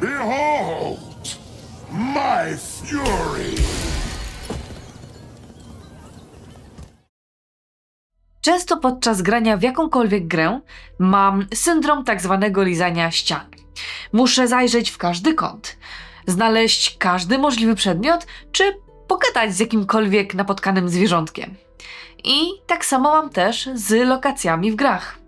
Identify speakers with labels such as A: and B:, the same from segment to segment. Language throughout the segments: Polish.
A: Behold my fury!
B: Często podczas grania w jakąkolwiek grę mam syndrom tak zwanego lizania ścian. Muszę zajrzeć w każdy kąt, znaleźć każdy możliwy przedmiot, czy pogadać z jakimkolwiek napotkanym zwierzątkiem. I tak samo mam też z lokacjami w grach.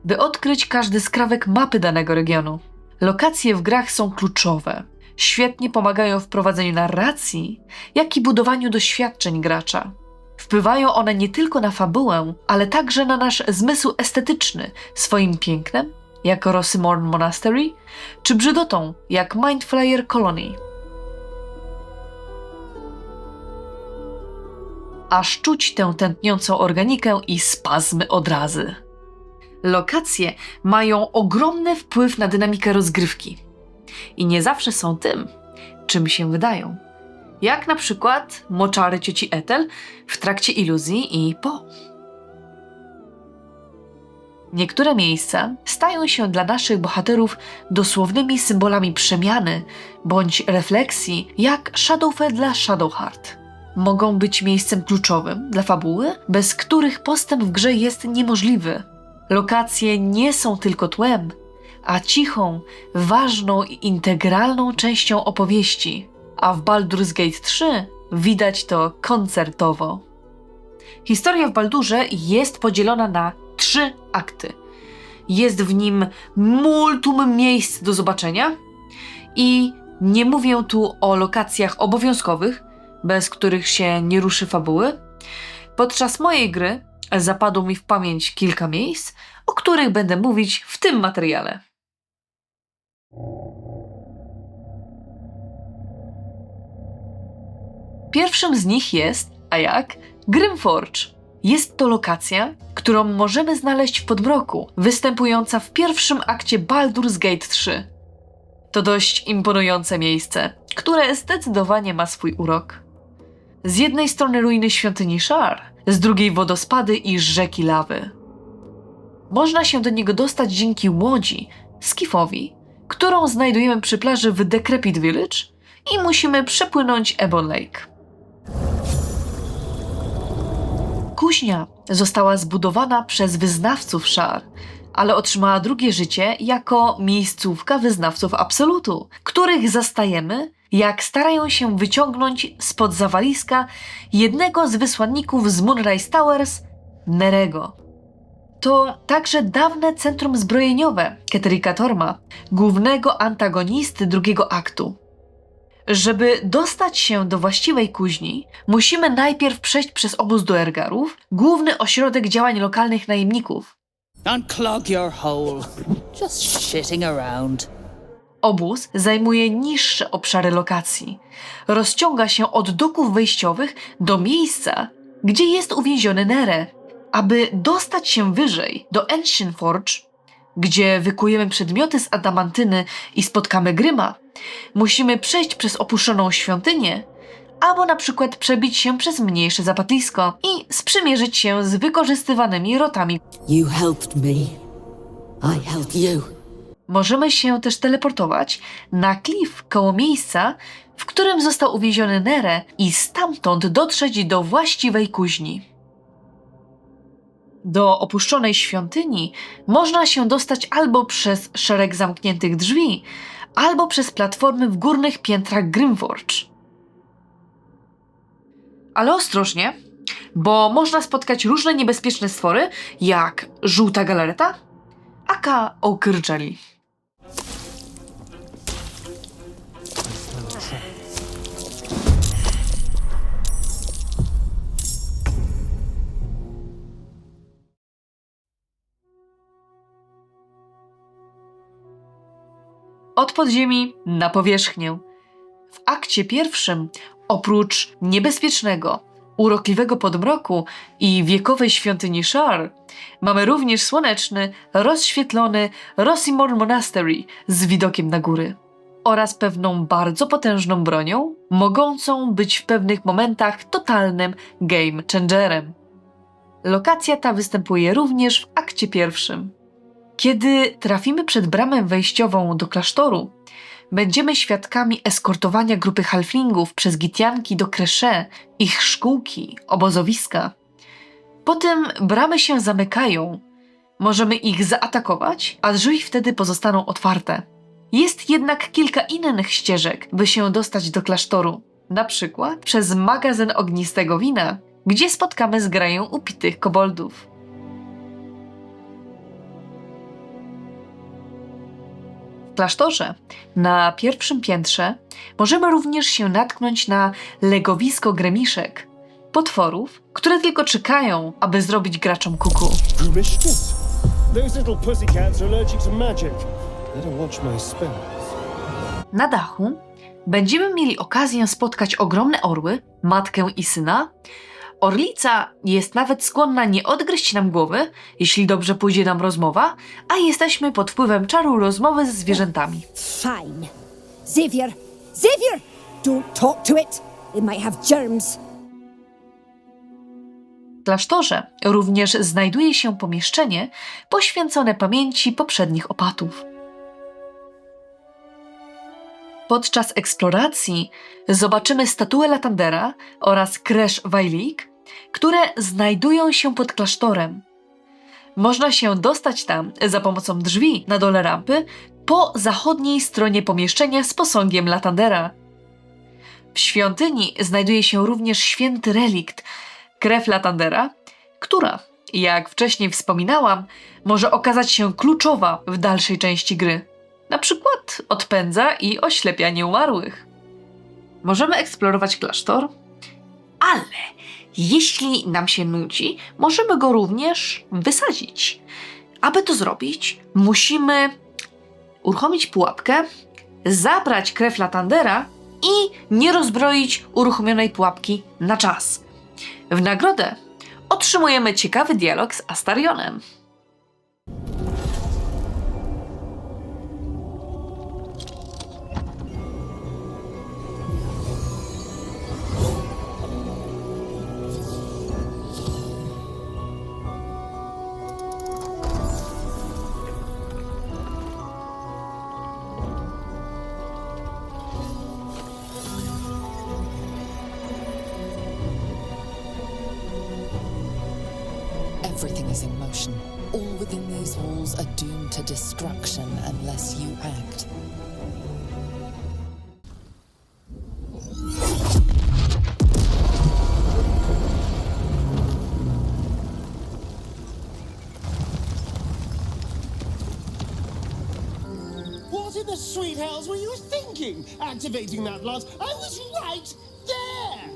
B: By odkryć każdy skrawek mapy danego regionu. Lokacje w grach są kluczowe. Świetnie pomagają w prowadzeniu narracji, jak i budowaniu doświadczeń gracza. Wpływają one nie tylko na fabułę, ale także na nasz zmysł estetyczny swoim pięknem, jak Rossimorn Monastery, czy brzydotą, jak Mindflayer Colony. Aż czuć tę tętniącą organikę i spazmy odrazy. Lokacje mają ogromny wpływ na dynamikę rozgrywki. I nie zawsze są tym, czym się wydają. Jak na przykład moczary cioci Ethel w Trakcie Iluzji i Po. Niektóre miejsca stają się dla naszych bohaterów dosłownymi symbolami przemiany bądź refleksji, jak Shadowfell dla Shadowheart. Mogą być miejscem kluczowym dla fabuły, bez których postęp w grze jest niemożliwy. Lokacje nie są tylko tłem, a cichą, ważną i integralną częścią opowieści. A w Baldur's Gate 3 widać to koncertowo. Historia w Baldurze jest podzielona na 3 akty. Jest w nim multum miejsc do zobaczenia i nie mówię tu o lokacjach obowiązkowych, bez których się nie ruszy fabuły. Podczas mojej gry zapadło mi w pamięć kilka miejsc, o których będę mówić w tym materiale. Pierwszym z nich jest, a jak? Grymforge. Jest to lokacja, którą możemy znaleźć w Podmroku, występująca w pierwszym akcie Baldur's Gate 3. To dość imponujące miejsce, które zdecydowanie ma swój urok. Z jednej strony ruiny świątyni Shar, z drugiej wodospady i rzeki lawy. Można się do niego dostać dzięki łodzi, skifowi, którą znajdujemy przy plaży w Decrepit Village i musimy przepłynąć Ebon Lake. Kuźnia została zbudowana przez wyznawców Shar, ale otrzymała drugie życie jako miejscówka wyznawców Absolutu, których zastajemy, jak starają się wyciągnąć spod zawaliska jednego z wysłanników z Moonrise Towers, Nerego. To także dawne centrum zbrojeniowe Ketterika Torma, głównego antagonisty drugiego aktu. Żeby dostać się do właściwej kuźni, musimy najpierw przejść przez obóz Duergarów, główny ośrodek działań lokalnych najemników.
C: Unclog your hole. Just shitting around.
B: Obóz zajmuje niższe obszary lokacji. Rozciąga się od doków wejściowych do miejsca, gdzie jest uwięziony Nere. Aby dostać się wyżej do Ancient Forge, gdzie wykujemy przedmioty z adamantyny i spotkamy Gryma, musimy przejść przez opuszczoną świątynię, albo na przykład przebić się przez mniejsze zapadlisko i sprzymierzyć się z wykorzystywanymi rotami.
D: You helped me. I helped you.
B: Możemy się też teleportować na klif koło miejsca, w którym został uwięziony Nere i stamtąd dotrzeć do właściwej kuźni. Do opuszczonej świątyni można się dostać albo przez szereg zamkniętych drzwi, albo przez platformy w górnych piętrach Grymforge. Ale ostrożnie, bo można spotkać różne niebezpieczne stwory, jak żółta galareta, aka Oakirjelly. Od podziemi na powierzchnię. W akcie pierwszym, oprócz niebezpiecznego, urokliwego podmroku i wiekowej świątyni Shar, mamy również słoneczny, rozświetlony Rossimorn Monastery z widokiem na góry oraz pewną bardzo potężną bronią, mogącą być w pewnych momentach totalnym game changerem. Lokacja ta występuje również w akcie pierwszym. Kiedy trafimy przed bramę wejściową do klasztoru, będziemy świadkami eskortowania grupy halflingów przez Gitianki do Kresze, ich szkółki, obozowiska. Potem bramy się zamykają. Możemy ich zaatakować, a drzwi wtedy pozostaną otwarte. Jest jednak kilka innych ścieżek, by się dostać do klasztoru. Na przykład przez magazyn ognistego wina, gdzie spotkamy zgraję upitych koboldów. W klasztorze, na pierwszym piętrze, możemy również się natknąć na legowisko gremiszek, potworów, które tylko czekają, aby zrobić graczom kuku.
E: Grimiszkins? Those little pussycats are allergic to magic. Better watch my spells.
B: Na dachu będziemy mieli okazję spotkać ogromne orły, matkę i syna. Orlica jest nawet skłonna nie odgryźć nam głowy, jeśli dobrze pójdzie nam rozmowa, a jesteśmy pod wpływem czaru rozmowy z zwierzętami.
F: Fine. Xavier! Xavier! Don't talk to it. It might have germs.
B: W klasztorze również znajduje się pomieszczenie poświęcone pamięci poprzednich opatów. Podczas eksploracji zobaczymy statuę Latandera oraz Crèche Vailique, które znajdują się pod klasztorem. Można się dostać tam za pomocą drzwi na dole rampy po zachodniej stronie pomieszczenia z posągiem Latandera. W świątyni znajduje się również święty relikt, krew Latandera, która, jak wcześniej wspominałam, może okazać się kluczowa w dalszej części gry. Na przykład odpędza i oślepia nieumarłych. Możemy eksplorować klasztor, ale jeśli nam się nudzi, możemy go również wysadzić. Aby to zrobić, musimy uruchomić pułapkę, zabrać krew Latandera i nie rozbroić uruchomionej pułapki na czas. W nagrodę otrzymujemy ciekawy dialog z Astarionem.
G: Everything is in motion. All within these walls are doomed to destruction unless you act.
E: What in the sweet hells were you thinking? Activating that lance? I was right there!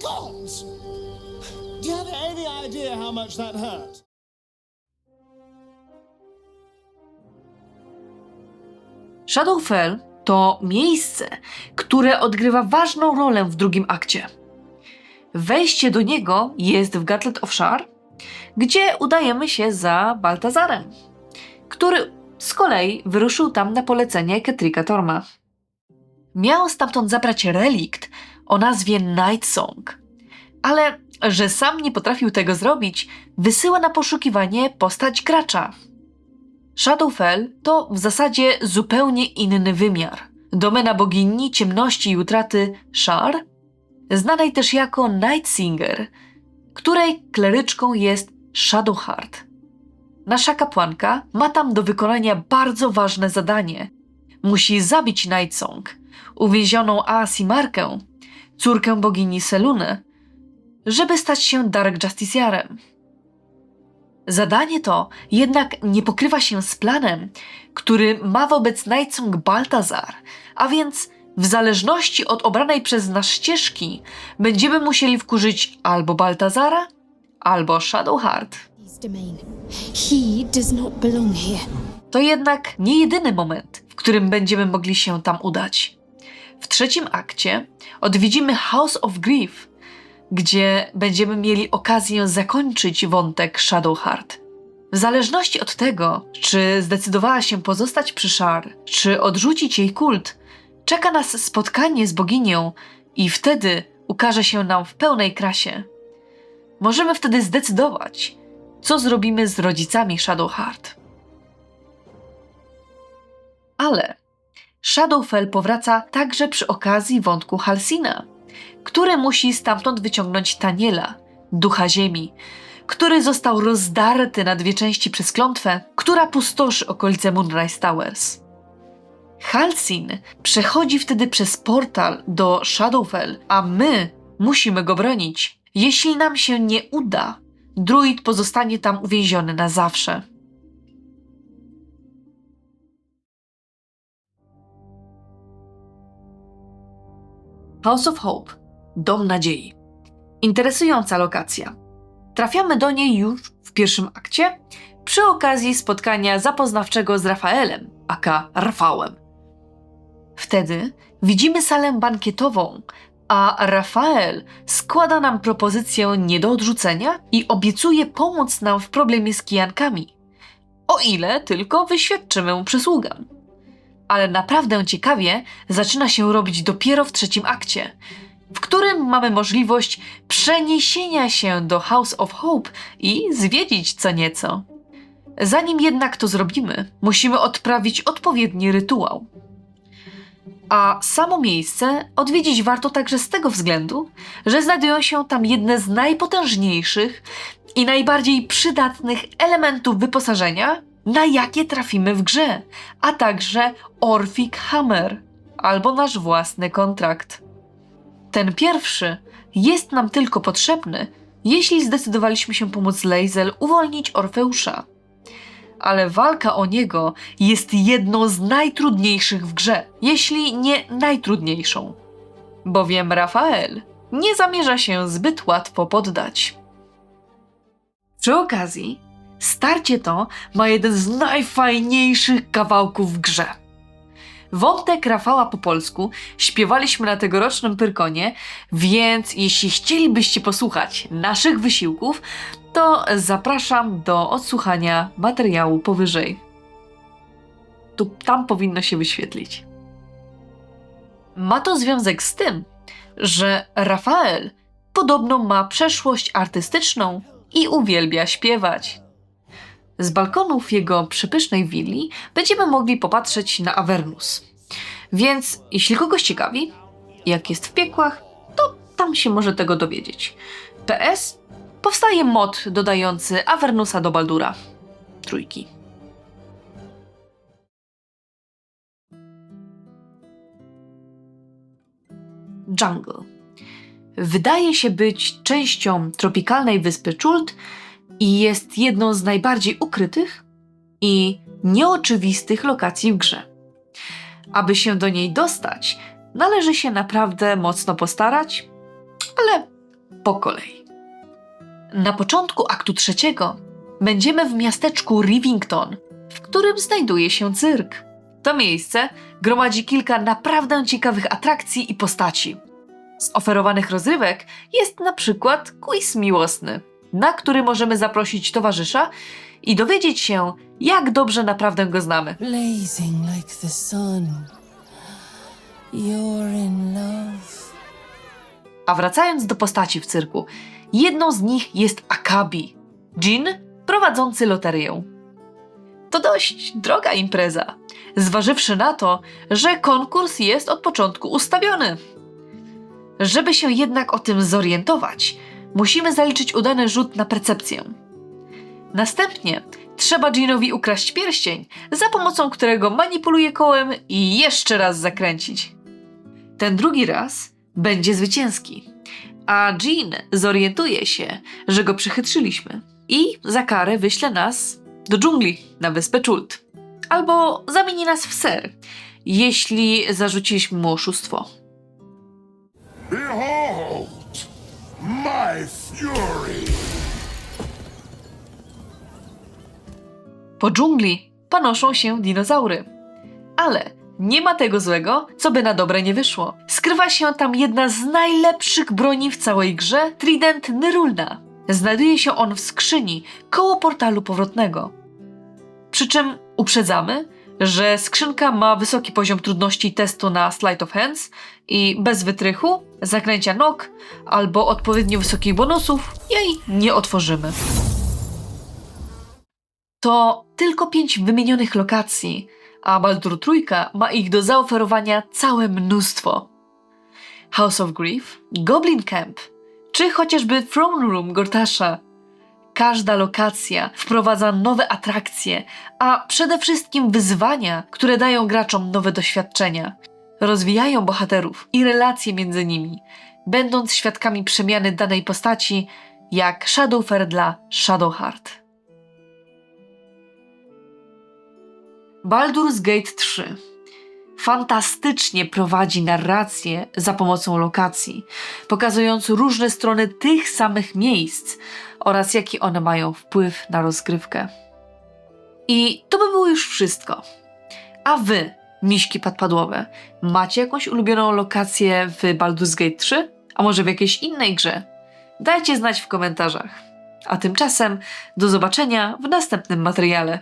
E: Gods! Do you have any idea how much that hurt?
B: Shadowfell to miejsce, które odgrywa ważną rolę w drugim akcie. Wejście do niego jest w Gauntlet of Shar, gdzie udajemy się za Baltazarem, który z kolei wyruszył tam na polecenie Ketrika Torma. Miał stamtąd zabrać relikt o nazwie Nightsong, ale że sam nie potrafił tego zrobić, wysyła na poszukiwanie postać gracza. Shadowfell to w zasadzie zupełnie inny wymiar. Domena bogini ciemności i utraty Shar, znanej też jako Nightsinger, której kleryczką jest Shadowheart. Nasza kapłanka ma tam do wykonania bardzo ważne zadanie. Musi zabić Nightsong, uwięzioną Aasimarkę, córkę bogini Seluny, żeby stać się Dark Justiciarem. Zadanie to jednak nie pokrywa się z planem, który ma wobec Nightsong Baltazar, a więc w zależności od obranej przez nas ścieżki będziemy musieli wkurzyć albo Baltazara, albo Shadowheart.
F: His domain. He does not belong here.
B: To jednak nie jedyny moment, w którym będziemy mogli się tam udać. W trzecim akcie odwiedzimy House of Grief, gdzie będziemy mieli okazję zakończyć wątek Shadowheart. W zależności od tego, czy zdecydowała się pozostać przy Shar, czy odrzucić jej kult, czeka nas spotkanie z boginią i wtedy ukaże się nam w pełnej krasie. Możemy wtedy zdecydować, co zrobimy z rodzicami Shadowheart. Ale Shadowfell powraca także przy okazji wątku Halsina, który musi stamtąd wyciągnąć Taniela, ducha ziemi, który został rozdarty na dwie części przez klątwę, która pustoszy okolice Moonrise Towers. Halsin przechodzi wtedy przez portal do Shadowfell, a my musimy go bronić. Jeśli nam się nie uda, druid pozostanie tam uwięziony na zawsze. House of Hope. Dom Nadziei. Interesująca lokacja. Trafiamy do niej już w pierwszym akcie, przy okazji spotkania zapoznawczego z Rafaelem, aka Rafałem. Wtedy widzimy salę bankietową, a Rafael składa nam propozycję nie do odrzucenia i obiecuje pomóc nam w problemie z kijankami, o ile tylko wyświadczymy mu przysługę. Ale naprawdę ciekawie zaczyna się robić dopiero w trzecim akcie, w którym mamy możliwość przeniesienia się do House of Hope i zwiedzić co nieco. Zanim jednak to zrobimy, musimy odprawić odpowiedni rytuał. A samo miejsce odwiedzić warto także z tego względu, że znajdują się tam jedne z najpotężniejszych i najbardziej przydatnych elementów wyposażenia, na jakie trafimy w grze, a także Orphic Hammer, albo nasz własny kontrakt. Ten pierwszy jest nam tylko potrzebny, jeśli zdecydowaliśmy się pomóc Lae'zel uwolnić Orfeusza. Ale walka o niego jest jedną z najtrudniejszych w grze, jeśli nie najtrudniejszą. Bowiem Rafael nie zamierza się zbyt łatwo poddać. Przy okazji, starcie to ma jeden z najfajniejszych kawałków w grze. Wątek Rafała po polsku śpiewaliśmy na tegorocznym Pyrkonie, więc jeśli chcielibyście posłuchać naszych wysiłków, to zapraszam do odsłuchania materiału powyżej. Tam powinno się wyświetlić. Ma to związek z tym, że Rafael podobno ma przeszłość artystyczną i uwielbia śpiewać. Z balkonów jego przepysznej willi będziemy mogli popatrzeć na Avernus. Więc jeśli kogoś ciekawi, jak jest w piekłach, to tam się może tego dowiedzieć. PS. Powstaje mod dodający Avernusa do Baldura. 3. Jungle. Wydaje się być częścią tropikalnej wyspy Chult i jest jedną z najbardziej ukrytych i nieoczywistych lokacji w grze. Aby się do niej dostać, należy się naprawdę mocno postarać, ale po kolei. Na początku aktu 3 będziemy w miasteczku Rivington, w którym znajduje się cyrk. To miejsce gromadzi kilka naprawdę ciekawych atrakcji i postaci. Z oferowanych rozrywek jest na przykład quiz miłosny, na który możemy zaprosić towarzysza i dowiedzieć się, jak dobrze naprawdę go znamy.
G: Blazing like the sun. You're in love.
B: A wracając do postaci w cyrku, jedną z nich jest Akabi, dżin prowadzący loterię. To dość droga impreza, zważywszy na to, że konkurs jest od początku ustawiony. Żeby się jednak o tym zorientować, musimy zaliczyć udany rzut na percepcję. Następnie trzeba dżinowi ukraść pierścień, za pomocą którego manipuluje kołem i jeszcze raz zakręcić. Ten drugi raz będzie zwycięski, a dżin zorientuje się, że go przechytrzyliśmy i za karę wyśle nas do dżungli na wyspę Chult. Albo zamieni nas w ser, jeśli zarzuciliśmy mu oszustwo.
A: Behold my fury!
B: Po dżungli panoszą się dinozaury. Ale nie ma tego złego, co by na dobre nie wyszło. Skrywa się tam jedna z najlepszych broni w całej grze, trident Nyrulna. Znajduje się on w skrzyni koło portalu powrotnego. Przy czym uprzedzamy, że skrzynka ma wysoki poziom trudności testu na Sleight of Hands i bez wytrychu, zaklęcia nóg albo odpowiednio wysokich bonusów jej nie otworzymy. To tylko 5 wymienionych lokacji, a Baldur Trójka ma ich do zaoferowania całe mnóstwo. House of Grief, Goblin Camp, czy chociażby Throne Room Gortasza. Każda lokacja wprowadza nowe atrakcje, a przede wszystkim wyzwania, które dają graczom nowe doświadczenia. Rozwijają bohaterów i relacje między nimi, będąc świadkami przemiany danej postaci, jak Shadowfair dla Shadowheart. Baldur's Gate 3 fantastycznie prowadzi narrację za pomocą lokacji, pokazując różne strony tych samych miejsc oraz jaki one mają wpływ na rozgrywkę. I to by było już wszystko. A wy, miśki podpadłowe, macie jakąś ulubioną lokację w Baldur's Gate 3? A może w jakiejś innej grze? Dajcie znać w komentarzach. A tymczasem do zobaczenia w następnym materiale.